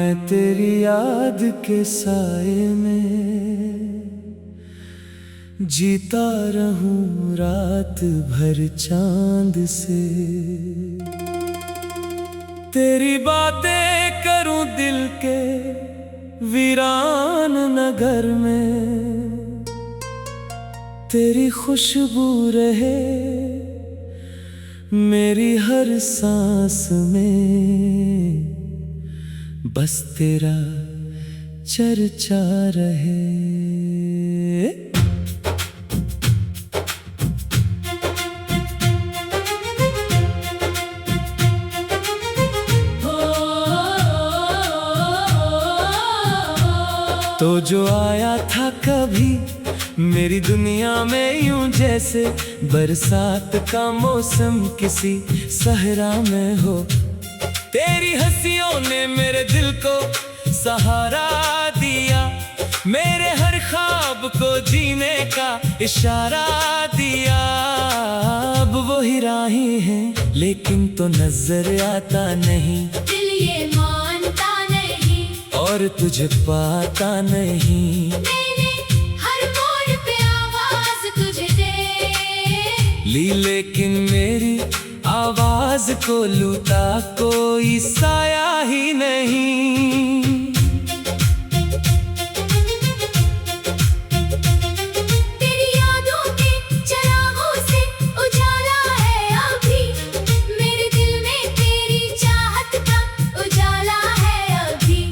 मैं तेरी याद के साए में जीता रहूं रात भर चांद से। तेरी बातें करूं दिल के वीरान नगर में, तेरी खुशबू रहे मेरी हर सांस में, बस तेरा चर्चा रहे। तो जो आया था कभी मेरी दुनिया में यूं जैसे बरसात का मौसम किसी सहरा में हो, तेरी हंसियों ने मेरे दिल को सहारा दिया, मेरे हर ख्वाब को जीने का इशारा दिया। अब वही राही है लेकिन तो नजर आता नहीं, दिल ये मानता नहीं और तुझे पाता नहीं। मैंने हर मोड़ पे आवाज तुझे दे ली लेकिन मेरी आवाज को लूटा कोई साया ही नहीं। तेरी यादों के चिरागों से उजाला है अभी, मेरे दिल में तेरी चाहत का उजाला है अभी।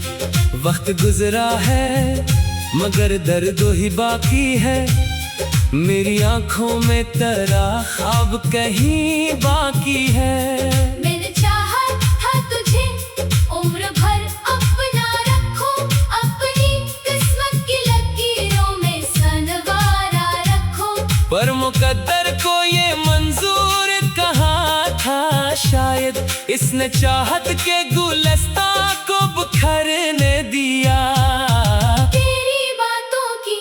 वक्त गुजरा है मगर दर्द ही बाकी है, मेरी आंखों में तेरा ख्वाब कहीं बाकी है। मैंने चाहा था तुझे उम्र भर अपना रखूं, अपनी किस्मत की लकीरों में सनवारा रखूं, पर मुकद्दर को ये मंजूर कहाँ था, शायद इसने चाहत के गुलस्ता को बिखरने दिया। तेरी बातों की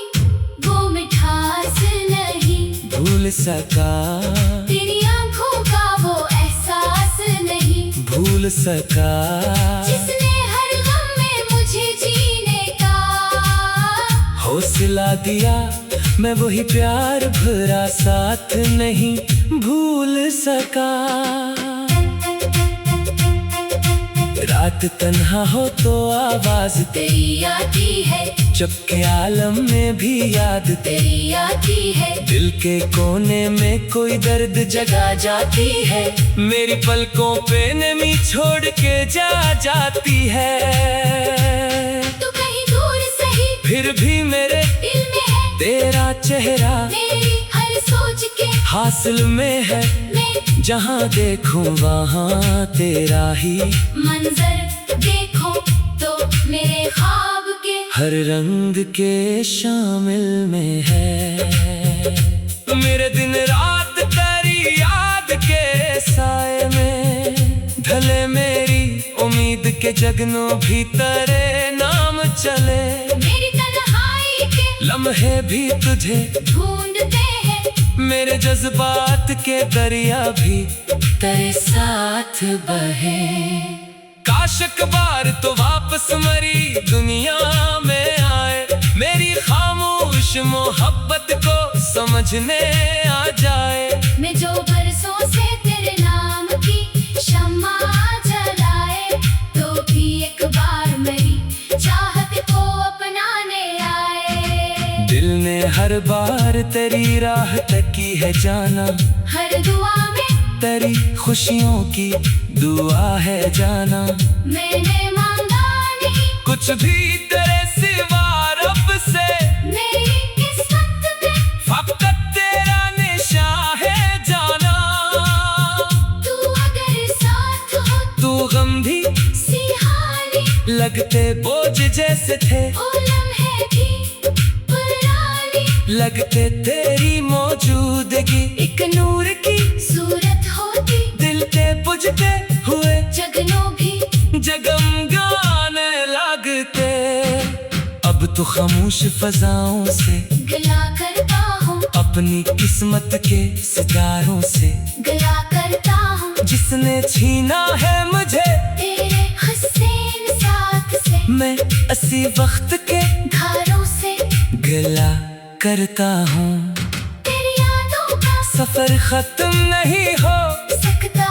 वो मिठास नहीं भूल सका, तेरी आंखों का वो एहसास नहीं भूल सका, जिसने हर गम में मुझे जीने का हौसला दिया। मैं वही प्यार भरा साथ नहीं भूल सका। रात तन्हा हो तो आवाज तेरी आती है, चपके आलम में भी याद तेरी आती है, दिल के कोने में कोई दर्द जगा जाती है, मेरी पलकों पे नमी छोड़ के जाती है। तू कहीं दूर सही फिर भी मेरे दिल में है, तेरा चेहरा मेरी हर सोच के हासिल में है, मैं जहाँ देखूं वहाँ तेरा ही मंजर देखो तो मेरे ख्वाब के हर रंग के शामिल में है। मेरे दिन रात तेरी याद के साए में ढले, मेरी उम्मीद के जगनों भी तेरे नाम चले, मेरी तन्हाई के लम्हे भी तुझे ढूंढते हैं, मेरे जज्बात के दरिया भी तेरे साथ बहे। काश एक बार तो वापस मरी दुनिया में आए, मेरी खामोश मोहब्बत को समझने आ जाए। मैं जो बरसों से तेरे नाम की शम्मा जलाए, तो भी एक बार मेरी चाहत को अपनाने आए। दिल ने हर बार तेरी राह तकी है जाना, हर दुआ में तेरी खुशियों की दुआ है जाना। मैंने मांगा नहीं कुछ भी तेरे सिवा रब से, मेरी किस्मत में फकत तेरा निशान है जाना। तू अगर साथ हो तू गम भी सिहानी, लगते बोझ जैसे थे, ओ लम्हे भी पुरानी, लगते तेरी मौजूदगी एक नूर की सूरत होती, दिल के बुझते हुए जगनों भी जगमगाने लगते। अब तो खामोश फजाओं से गला करता हूँ, अपनी किस्मत के सितारों से गला करता हूँ, जिसने छीना है मुझे तेरे हसीन साथ से मैं इसी वक्त के धारों से गिला करता हूँ। तेरी यादों का सफर खत्म नहीं हो सकता,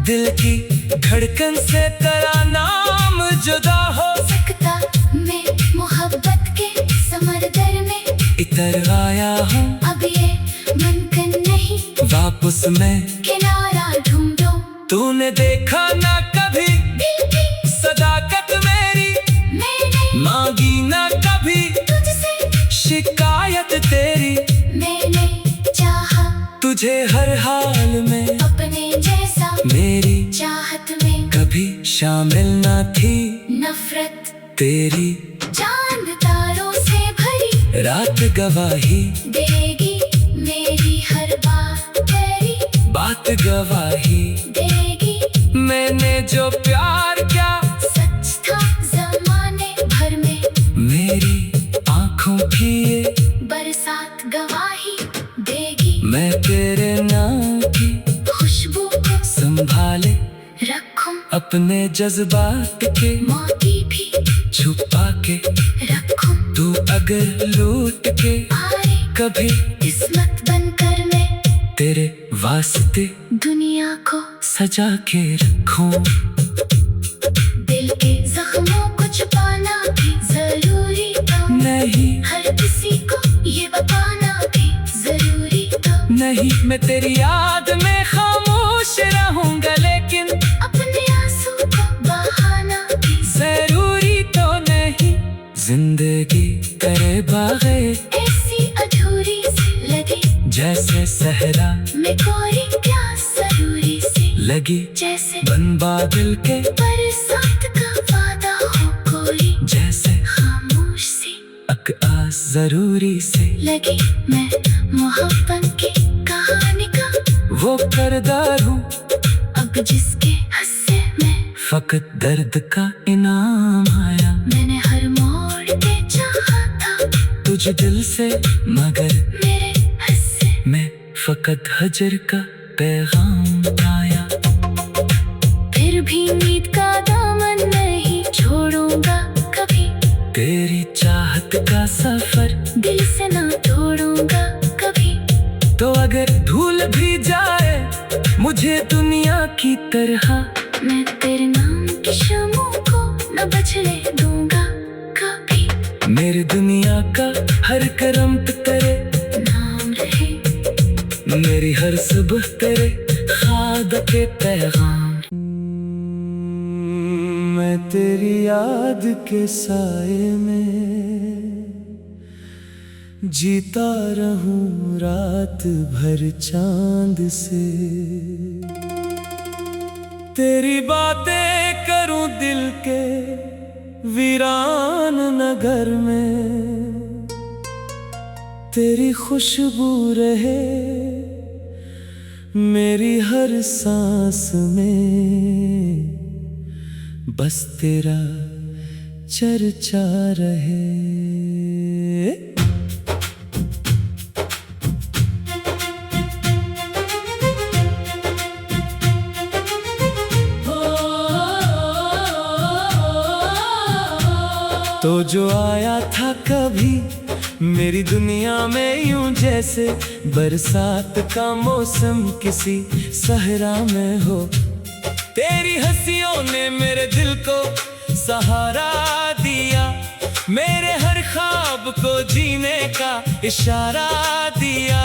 दिल की धड़कन से तेरा नाम जुदा हो सकता। मैं मोहब्बत के समंदर में इतर आया हूँ। अब ये मुमकिन नहीं वापस मैं किनारा ढूंढो। तूने देखा ना कभी दिल की सदाकत मेरी, मैंने मांगी ना कभी तुझसे शिकायत तेरी। मैंने चाहा तुझे हर हाल में अपने जैसा, मेरी चाहत में कभी शामिल ना थी नफरत तेरी। चांद तारों से भरी रात गवाही देगी मेरी हर बात, तेरी बात गवाही देगी। मैंने जो प्यार किया सच था जमाने भर में, मेरी आंखों की ये बरसात गवाही देगी। मैं तेरे नाम की खुशबू को संभाले रखूं, अपने जज्बात के मौकी भी छुपा के रखूं। तू अगर लूट के आए कभी किस्मत बनकर मैं तेरे वास्ते दुनिया को सजा के रखूं। दिल के जख्मों को छुपाना भी जरूरी था, नहीं हर किसी को ये बताना भी जरूरी था। नहीं मैं तेरी याद में खामोश रहूंगा, लेकिन अपने आंसू को बहाना भी जरूरी तो नहीं। जिंदगी करे बागे ऐसी अधूरी सी लगी, जैसे सहरा में कोई प्यास जरूरी सी लगी। जैसे बन बादल के बरसात का वादा हो कोई, जैसे खामोश सी आस जरूरी से लगी। मैं मोहब्बत की कहानी का वो करदार हूँ, अब जिसके हस्से में फकत दर्द का इनाम आया। मैंने हर मोड़ पे चाहा था तुझ दिल से, मगर मेरे हस्से मैं फकत हजर का पैगाम आया। फिर भी नींद का दामन नहीं छोड़ूंगा कभी, तेरी चाहत का सफर दिल से ना तोड़ूंगा कभी। तो अगर धूल भी जाए मुझे दुनिया की तरह, मैं तेरे नाम की शमों को न बचने दूंगा कभी। मेरी दुनिया का हर करम तेरे नाम रहे, मेरी हर सुबह तेरे ख्वाब के पैगाम। मैं तेरी याद के साए में जीता रहूं रात भर चांद से। तेरी बातें करूं दिल के वीरान नगर में, तेरी खुशबू रहे मेरी हर सांस में, बस तेरा चर्चा रहे। तो जो आया था कभी मेरी दुनिया में यूं जैसे बरसात का मौसम किसी सहरा में हो। तेरी हंसियों ने मेरे दिल को सहारा दिया, मेरे हर ख्वाब को जीने का इशारा दिया।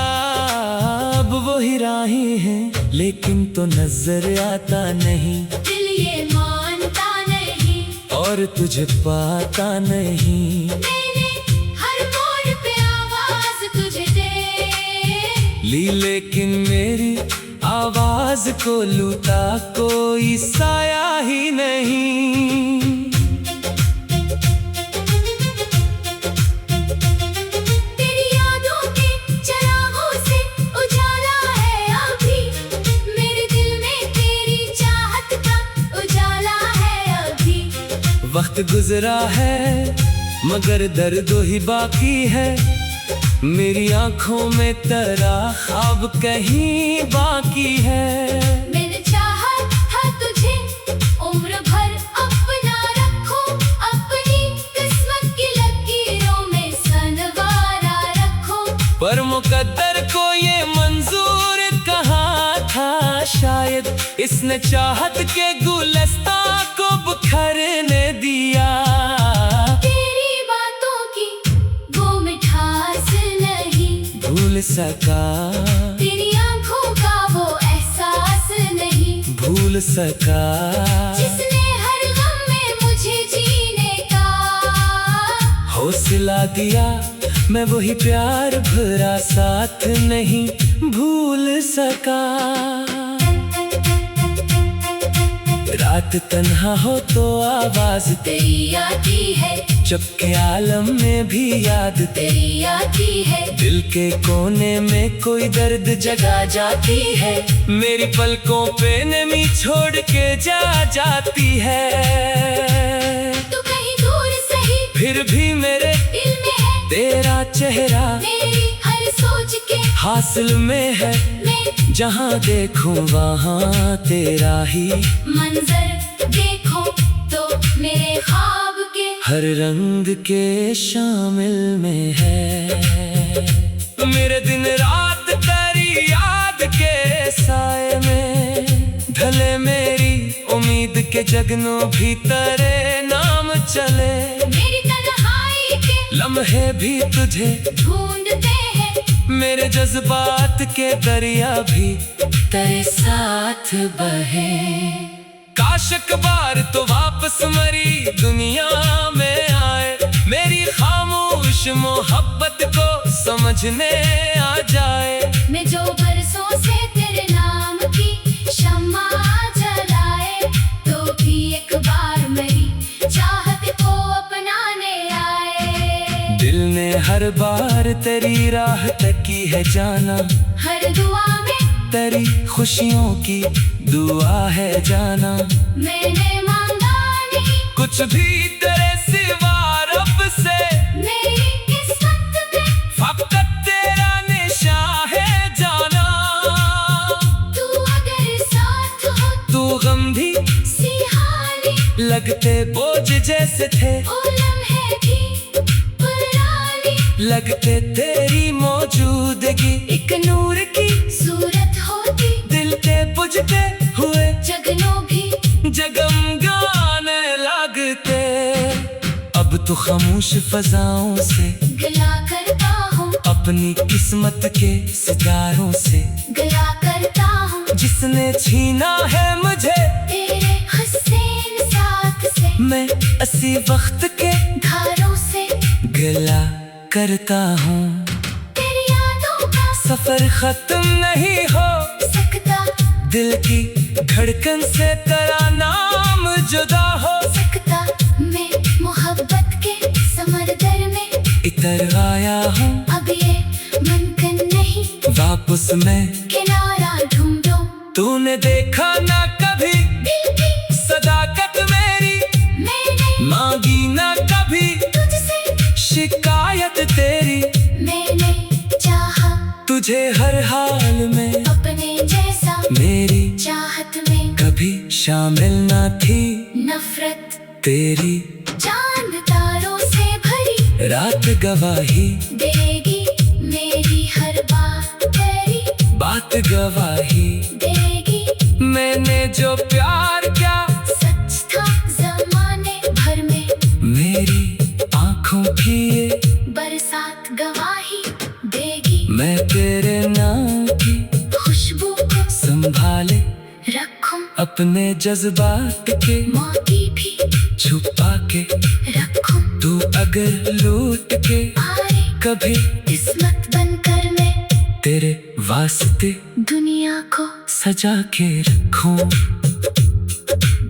अब वो ही राही है लेकिन तो नजर आता नहीं, दिल ये मानता नहीं और तुझे पाता नहीं। मैंने हर मोड़ पे आवाज तुझे दे ली लेकिन मेरी आवाज को लूटा कोई साया ही नहीं। तेरी यादों के चिरागों से उजाला है अभी, मेरे दिल में तेरी चाहत का उजाला है अभी। वक्त गुजरा है मगर दर्द ही बाकी है, मेरी आंखों में तेरा ख्वाब कहीं बाकी है। मैंने चाहा था तुझे उम्र भर अपना रखूं अपनी इसने चाहत के गुलस्ता को बिखरने दिया। तेरी बातों की वो मिठास नहीं भूल सका, तेरी आंखों का वो एहसास नहीं भूल सका, जिसने हर गम में मुझे जीने का हौसला दिया। मैं वही प्यार भरा साथ नहीं भूल सका। रात तन्हा हो तो आवाज तेरी आती है, चपके आलम में भी याद तेरी आती है, दिल के कोने में कोई दर्द जगा जाती है। मेरी पलकों पे नमी छोड़ के जाती है। तू कहीं दूर सही फिर भी मेरे दिल में है, तेरा चेहरा मेरी हर सोच के हासिल में है। मैं जहाँ देखूं वहाँ तेरा ही मंजर देखो तो मेरे ख्वाब के हर रंग के शामिल में है। मेरे दिन रात तेरी याद के साए में ढले, मेरी उम्मीद के जगनों भी तेरे नाम चले। मेरी तन्हाई के लम्हे भी तुझे ढूंढते हैं, मेरे जज्बात के दरिया भी तेरे साथ बहे। काश एक बार तो वापस मरी दुनिया में आए, मेरी खामोश मोहब्बत को समझने आ जाए। मैं जो बरसों से तेरे नाम की शम्मा जलाए, तो भी एक बार मेरी चाहत को अपनाने आए। दिल ने हर बार तेरी राह तकी है जाना, हर दुआ में तेरी खुशियों की दुआ है जाना। मैंने मांगा नहीं कुछ भी तेरे सिवा रब से, मेरी किस्मत में फकत तेरा निशान है जाना। तू अगर साथ हो तू गम भी सिहानी, लगते बोझ जैसे थे, ओ लम्हे भी पुरानी, लगते तेरी मौजूदगी एक नूर की सूरत होती दिल के बुझते हुए जगनों भी जगमगाने लगते। अब तो खामोश फजाओं से गला करता हूँ, अपनी किस्मत के सितारों से गला करता हूँ, जिसने छीना है मुझे तेरे हसीन साथ से, मैं इसी वक्त के धारों से गला करता हूँ। तेरी यादों का सफर खत्म नहीं हो सकता, दिल की धड़कन से तेरा नाम जुदा हो सकता। मैं मोहब्बत के समंदर में इतर आया हूँ, अब ये मुमकिन नहीं वापस मैं किनारा ढूंढो। तूने देखा ना कभी दिल की सदाकत मेरी, मैंने मांगी ना कभी तुझसे शिकायत तेरी। मैंने चाहा तुझे हर हाल में अपने जैसा, मेरी चाहत में कभी शामिल ना थी नफरत तेरी। चांद तारों से भरी रात गवाही देगी, मेरी हर बात तेरी बात गवाही। देगी। मैंने जो प्यार किया सच था जमाने भर में, मेरी आंखों की ये बरसात गवाही देगी। मैं तेरे नाम की खुशबू को संभाले रखूं, अपने जज्बात के मोती भी छुपा के रखूं। तू अगर लूट के आए कभी किस्मत बनकर मैं तेरे वास्ते दुनिया को सजा के रखूं।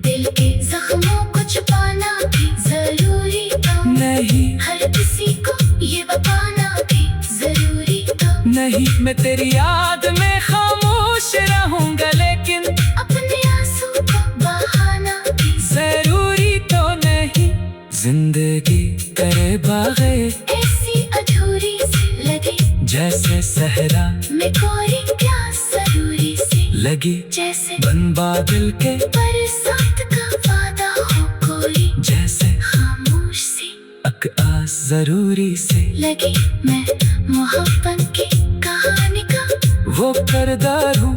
दिल के जख्मों को छुपाना भी जरूरी था, नहीं हर किसी को ये बताना भी जरूरी था। नहीं मैं तेरी याद में खामोश रहूंगा, लेकिन अपने आंसू को बहाना भी जरूरी तो नहीं। जिंदगी करे बागे ऐसी अधूरी सी लगे, जैसे सहरा में कोरी प्यास जरूरी सी लगी। जैसे बन बादल के बरसात का वादा हो कोई, जैसे खामोश सी आस जरूरी से लगी। मैं मोहब्बत की कहानी का वो करदार हूँ,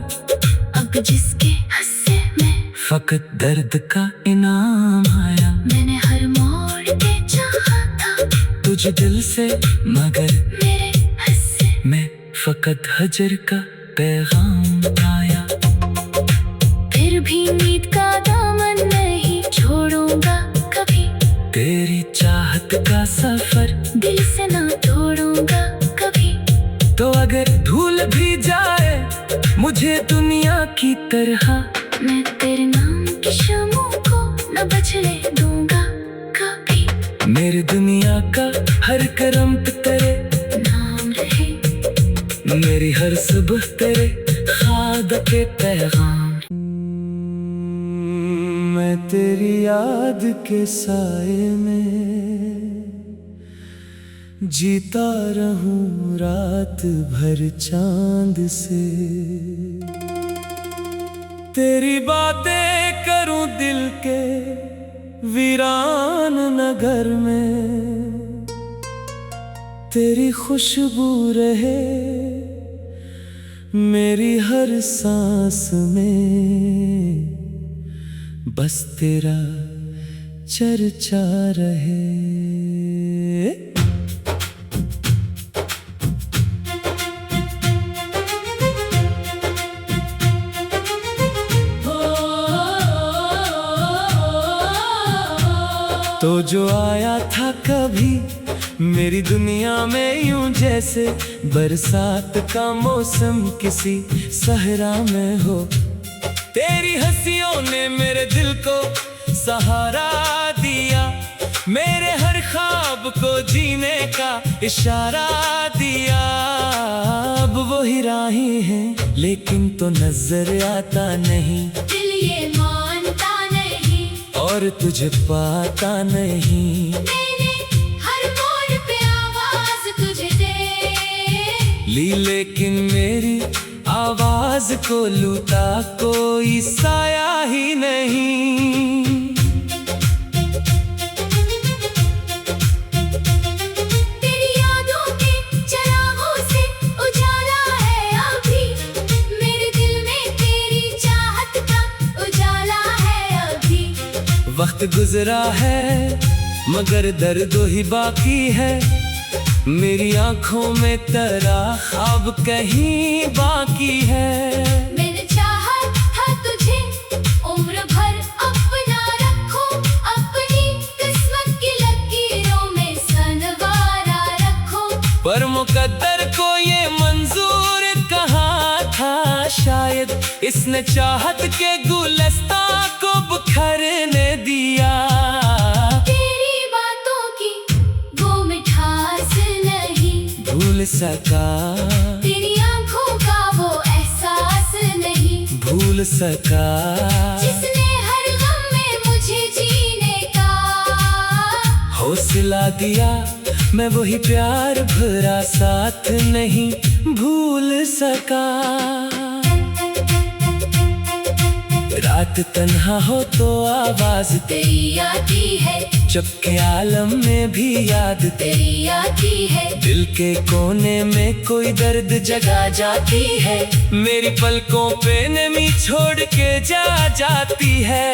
अब जिसके हस्से फकत दर्द का इनाम आया। मैंने हर मोड़ पे चाहा था तुझ दिल से मगर मेरे हंसे, मैं फकत हजर का पैगाम आया। फिर भी नींद का दामन नहीं छोड़ूंगा कभी, तेरी चाहत का सफर दिल से ना तोड़ूंगा कभी। तो अगर भूल भी जाए मुझे दुनिया की तरह, मैं तेरे नाम की शमों को न बचने दूंगा कभी। मेरी दुनिया का हर करम तेरे नाम रहे, मेरी हर सुबह तेरे खाब के पैगाम। मैं तेरी याद के साए में जीता रहूं रात भर चांद से। तेरी बातें करूं दिल के वीरान नगर में, तेरी खुशबू रहे मेरी हर सांस में, बस तेरा चर्चा रहे। तो जो आया था कभी मेरी दुनिया में यूं जैसे बरसात का मौसम किसी सहरा में हो, तेरी हंसियों ने मेरे दिल को सहारा दिया, मेरे हर ख्वाब को जीने का इशारा दिया। अब वही राही है लेकिन तो नजर आता नहीं, दिल ये मानता नहीं और तुझे पाता नहीं। मैंने हर मोड़ पे आवाज तुझे दे ली लेकिन मेरी आवाज को लूटा कोई साया ही नहीं। तेरी यादों के चिरागों से उजाला है अभी, मेरे दिल में तेरी चाहत का उजाला है अभी। वक्त गुजरा है मगर दर्द ही बाकी है, मेरी आंखों में तेरा ख्वाब कहीं बाकी है। मैंने चाहा था तुझे उम्र भर अपना रखो, अपनी किस्मत की लकीरों में सनवारा रखो, पर मुकद्दर को ये मंजूर कहाँ था, शायद इसने चाहत के गुलस्ता को बिखरने दिया। तेरी बातों की वो मिठास नहीं भूल सका, तेरी आंखों का वो एहसास नहीं भूल सका, जिसने हर गम में मुझे जीने का हौसला दिया। मैं वही प्यार भरा साथ नहीं भूल सका। रात तन्हा हो तो आवाज तेरी आती है, चपके आलम में भी याद तेरी आती है, दिल के कोने में कोई दर्द जगा जाती है, मेरी पलकों पे नमी छोड़ के जा जाती है।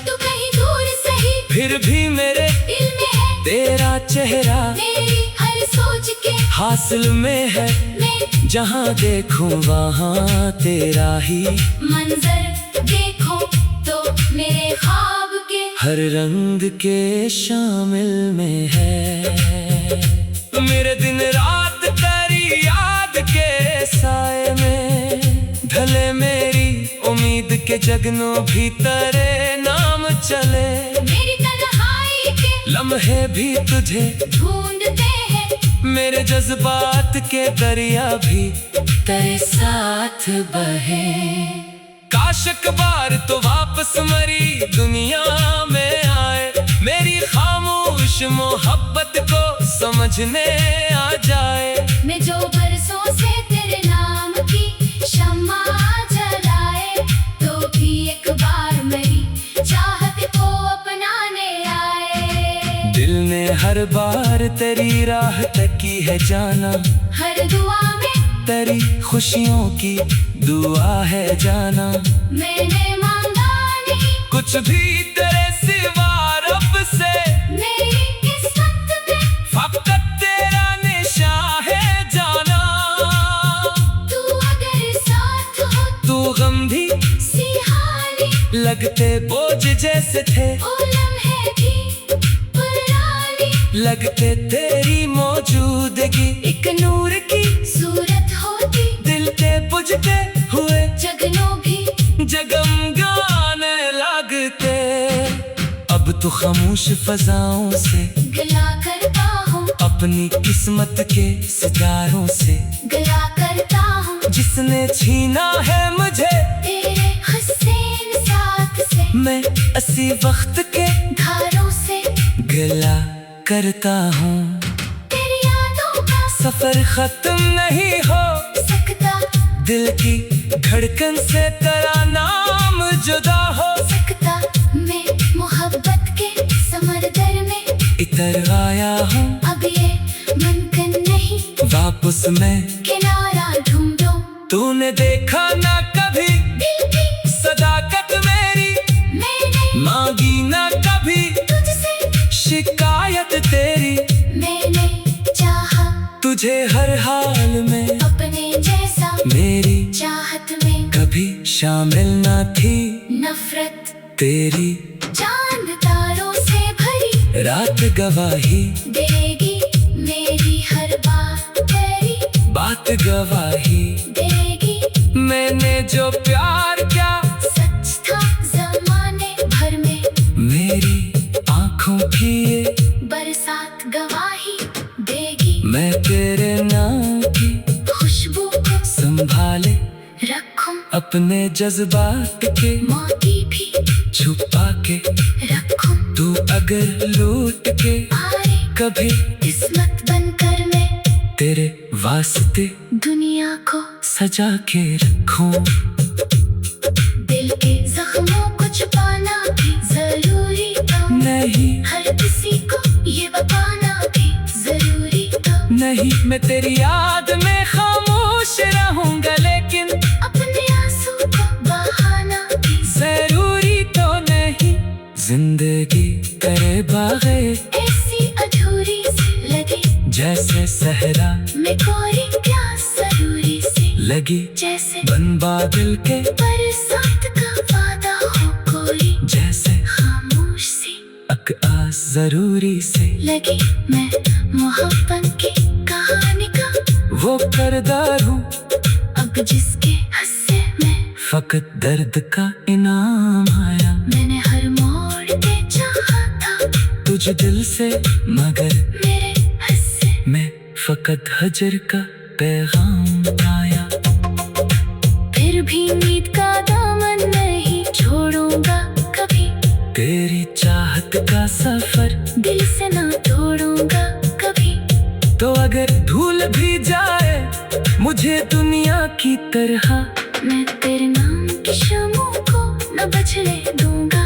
तू कहीं दूर सही फिर भी मेरे दिल में है, तेरा चेहरा मेरी हर सोच के हासिल में है, मैं जहाँ देखूं वहाँ तेरा ही मंजर देखो तो मेरे ख्वाब के हर रंग के शामिल में है। मेरे दिन रात तेरी याद के साए में ढले, मेरी उम्मीद के जगनों भी तेरे नाम चले, मेरी तन्हाई के लम्हे भी तुझे ढूंढते हैं, मेरे जज्बात के दरिया भी तेरे साथ बहे। काश एक बार तो वापस मरी दुनिया में आए, मेरी खामोश मोहब्बत को समझने आ जाए। मैं जो बरसों से तेरे नाम की शम्मा जलाए, तो भी एक बार मेरी चाहत को अपनाने आए। दिल ने हर बार तेरी राह तकी है जाना, हर दुआ में तेरी खुशियों की दुआ है जाना। मैंने कुछ भी तेरे सिवा रब से मेरी किस्मत में फकत तेरा निशान है जाना। तू अगर साथ हो तू गम भी सी हाली, लगते बोझ जैसे थे, ओ लम्हे भी पुरानी, लगते तेरी मौजूदगी एक नूर की सूरत होती, दिल के बुझते हुए जगनों भी जगमगाने लगते। अब तो खामोश फजाओं से गिला करता हूँ, अपनी किस्मत के सितारों से गिला करता हूँ, जिसने छीना है मुझे तेरे हसीन साथ से, मैं इसी वक्त के धारों से गिला करता हूँ। तेरी यादों का सफर खत्म नहीं हो सकता, दिल की धड़कन से तेरा नाम जुदा हो सकता मैं मोहब्बत के समंदर में इतर आया हूँ। अब ये मुमकिन नहीं वापस मैं किनारा ढूंढूं, तूने देखा ना कभी दिल की सदाकत मेरी, मैंने मांगी ना कभी तुझसे शिकायत तेरी। मैंने चाहा तुझे हर हाल में अपने जैसा, मेरी चाहत में कभी शामिल ना थी नफरत तेरी। चांद तारों से भरी रात गवाही देगी मेरी हर बात गवाही देगी, मैंने जो प्यार किया सच था जमाने भर में, मेरी आंखों की ये बरसात गवाही देगी, मैं तेरे नाम की खुशबू को संभाले रखूं, अपने जज्बात के मोती भी छुपा के रखूं, तू अगर लूट के आए कभी किस्मत बनकर मैं तेरे वास्ते दुनिया को सजा के रखूं। दिल के जख्मों को छुपाना भी जरूरी था, नहीं हर किसी को ये बताना भी जरूरी था, नहीं मैं तेरी याद में खामोश रहूंगा, लेकिन अपने आंसू को बहाना भी जरूरी तो नहीं। जिंदगी करे बागे ऐसी अधूरी सी लगी, जैसे सहरा मैं कोरी प्यास जरूरी सी लगी, जैसे बन बादल के बरसात का वादा हो कोई, जैसे खामोश सी आस जरूरी से लगी, मैं मोहब्बत की कहानी का वो करदार हूँ, अब जिसके हस्से में फकत दर्द का इनाम आया। मैंने हर मोड़ पे चाहा था तुझ दिल से मगर मेरे हस्से, मैं फकत हजर का पैगाम आया। फिर भी नींद का दामन नहीं छोड़ूंगा कभी, तेरी चाहत का सफर दिल से ना तोड़ूंगा कभी, तो अगर भूल भी जाए मुझे दुनिया की तरह, मैं तेरे नाम की शमों को न बचने दूंगा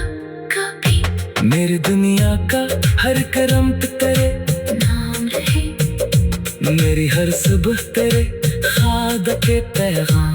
कभी, मेरी दुनिया का हर करम तेरे नाम रहे, मेरी हर सुबह तेरे ख्वाब के पैगाम।